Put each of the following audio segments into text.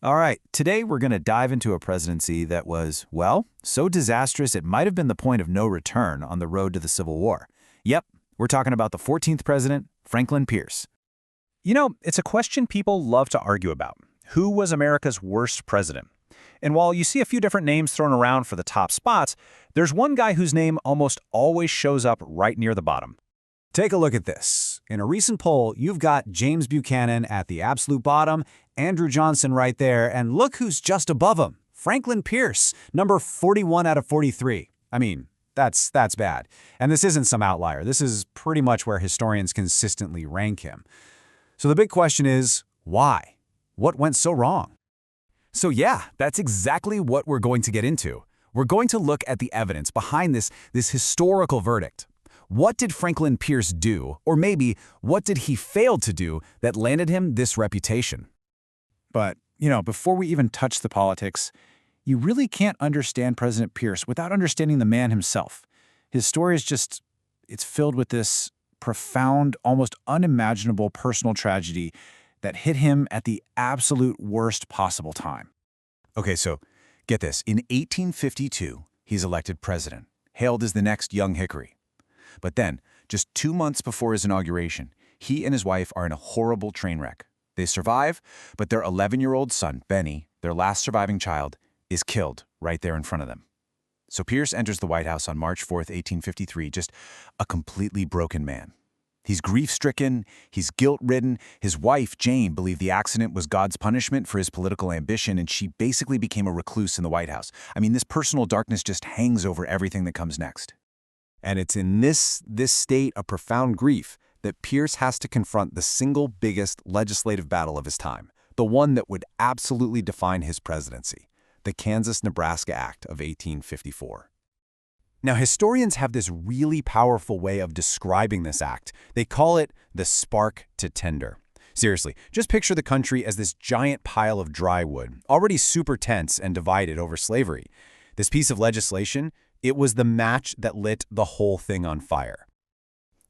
All right, today we're going to dive into a presidency that was, well, so disastrous it might have been the point of no return on the road to the Civil War. Yep, we're talking about the 14th president, Franklin Pierce. You know, it's a question people love to argue about. Who was America's worst president? And while you see a few different names thrown around for the top spots, there's one guy whose name almost always shows up right near the bottom. Take a look at this. In a recent poll, you've got James Buchanan at the absolute bottom, Andrew Johnson right there, and look who's just above him, Franklin Pierce, number 41 out of 43. I mean, that's bad. And this isn't some outlier. This is pretty much where historians consistently rank him. So the big question is, why? What went so wrong? So yeah, that's exactly what we're going to get into. We're going to look at the evidence behind this historical verdict. What did Franklin Pierce do, or maybe what did he fail to do that landed him this reputation? But, before we even touch the politics, you really can't understand President Pierce without understanding the man himself. His story is it's filled with this profound, almost unimaginable personal tragedy that hit him at the absolute worst possible time. Okay, so get this. In 1852, he's elected president, hailed as the next young Hickory. But then, just 2 months before his inauguration, he and his wife are in a horrible train wreck. They survive, but their 11-year-old son, Benny, their last surviving child, is killed right there in front of them. So Pierce enters the White House on March 4th, 1853, just a completely broken man. He's grief-stricken, he's guilt-ridden. His wife, Jane, believed the accident was God's punishment for his political ambition, and she basically became a recluse in the White House. I mean, this personal darkness just hangs over everything that comes next. And it's in this state of profound grief that Pierce has to confront the single biggest legislative battle of his time, the one that would absolutely define his presidency, the Kansas-Nebraska Act of 1854. Now, historians have this really powerful way of describing this act. They call it the spark to tinder. Seriously, just picture the country as this giant pile of dry wood, already super tense and divided over slavery. This piece of legislation, it was the match that lit the whole thing on fire.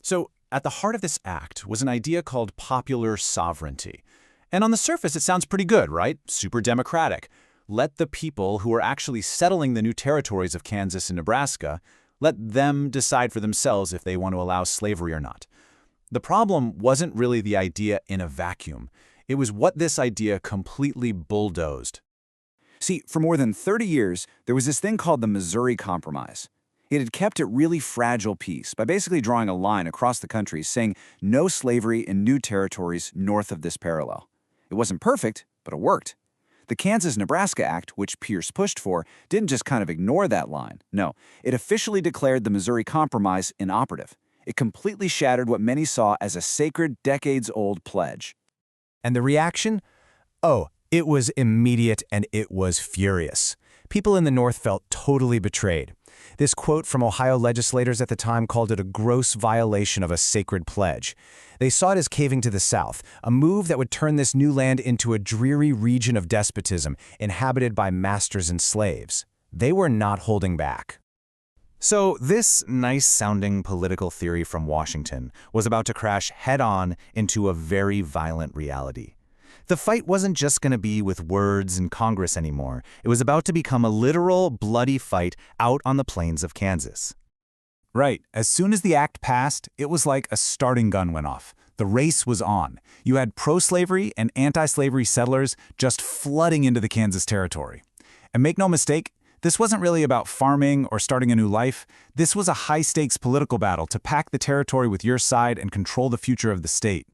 So, at the heart of this act was an idea called popular sovereignty. And on the surface, it sounds pretty good, right? Super democratic. Let the people who are actually settling the new territories of Kansas and Nebraska, let them decide for themselves if they want to allow slavery or not. The problem wasn't really the idea in a vacuum. It was what this idea completely bulldozed. See, for more than 30 years, there was this thing called the Missouri Compromise. It had kept a really fragile peace by basically drawing a line across the country saying no slavery in new territories north of this parallel. It wasn't perfect, but it worked. The Kansas-Nebraska Act, which Pierce pushed for, didn't just kind of ignore that line. No, it officially declared the Missouri Compromise inoperative. It completely shattered what many saw as a sacred, decades-old pledge. And the reaction? Oh, it was immediate and it was furious. People in the North felt totally betrayed. This quote from Ohio legislators at the time called it a gross violation of a sacred pledge. They saw it as caving to the South, a move that would turn this new land into a dreary region of despotism inhabited by masters and slaves. They were not holding back. So this nice-sounding political theory from Washington was about to crash head-on into a very violent reality. The fight wasn't just going to be with words in Congress anymore. It was about to become a literal, bloody fight out on the plains of Kansas. Right. As soon as the act passed, it was like a starting gun went off. The race was on. You had pro-slavery and anti-slavery settlers just flooding into the Kansas territory. And make no mistake, this wasn't really about farming or starting a new life. This was a high-stakes political battle to pack the territory with your side and control the future of the state.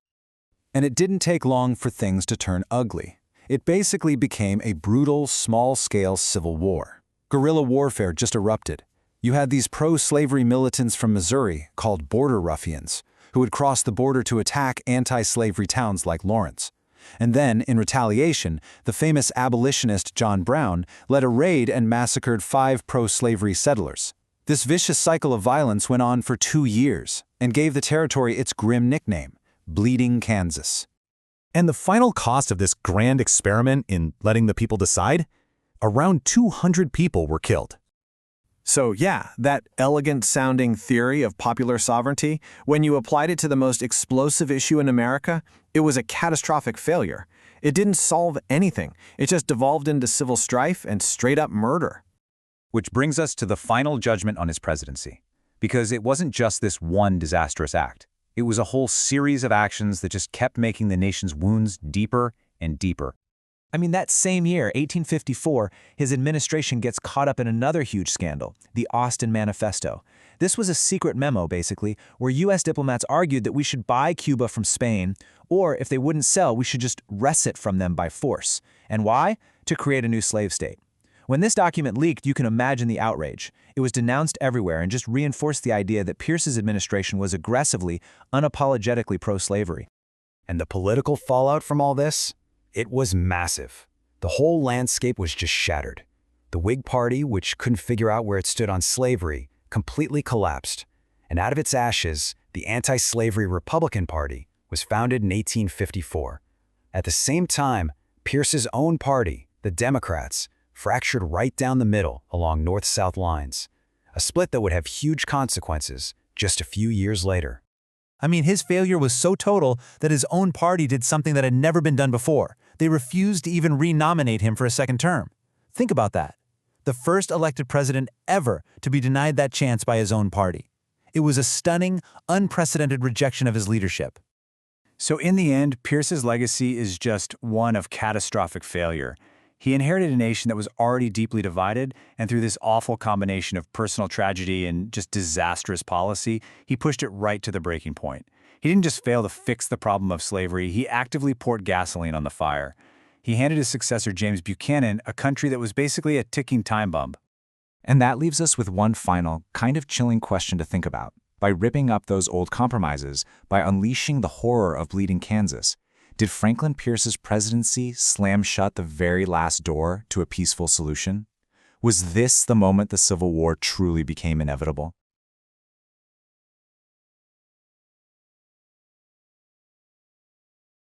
And it didn't take long for things to turn ugly. It basically became a brutal, small-scale civil war. Guerrilla warfare just erupted. You had these pro-slavery militants from Missouri, called border ruffians, who would cross the border to attack anti-slavery towns like Lawrence. And then, in retaliation, the famous abolitionist John Brown led a raid and massacred 5 pro-slavery settlers. This vicious cycle of violence went on for 2 years and gave the territory its grim nickname, Bleeding Kansas. And the final cost of this grand experiment in letting the people decide? Around 200 people were killed. So yeah, that elegant-sounding theory of popular sovereignty, when you applied it to the most explosive issue in America, It was a catastrophic failure. It didn't solve anything. It just devolved into civil strife and straight-up murder. Which brings us to the final judgment on his presidency. Because it wasn't just this one disastrous act. It was a whole series of actions that just kept making the nation's wounds deeper and deeper. I mean, that same year, 1854, his administration gets caught up in another huge scandal, the Austin Manifesto. This was a secret memo, basically, where U.S. diplomats argued that we should buy Cuba from Spain, or if they wouldn't sell, we should just wrest it from them by force. And why? To create a new slave state. When this document leaked, you can imagine the outrage. It was denounced everywhere and just reinforced the idea that Pierce's administration was aggressively, unapologetically pro-slavery. And the political fallout from all this? It was massive. The whole landscape was just shattered. The Whig Party, which couldn't figure out where it stood on slavery, completely collapsed. And out of its ashes, the anti-slavery Republican Party was founded in 1854. At the same time, Pierce's own party, the Democrats, fractured right down the middle along north-south lines, a split that would have huge consequences just a few years later. I mean, his failure was so total that his own party did something that had never been done before. They refused to even re-nominate him for a second term. Think about that. The first elected president ever to be denied that chance by his own party. It was a stunning, unprecedented rejection of his leadership. So in the end, Pierce's legacy is just one of catastrophic failure. He inherited a nation that was already deeply divided, and through this awful combination of personal tragedy and just disastrous policy, he pushed it right to the breaking point. He didn't just fail to fix the problem of slavery, he actively poured gasoline on the fire. He handed his successor, James Buchanan, a country that was basically a ticking time bomb. And that leaves us with one final, kind of chilling question to think about. By ripping up those old compromises, by unleashing the horror of bleeding Kansas, did Franklin Pierce's presidency slam shut the very last door to a peaceful solution? Was this the moment the Civil War truly became inevitable?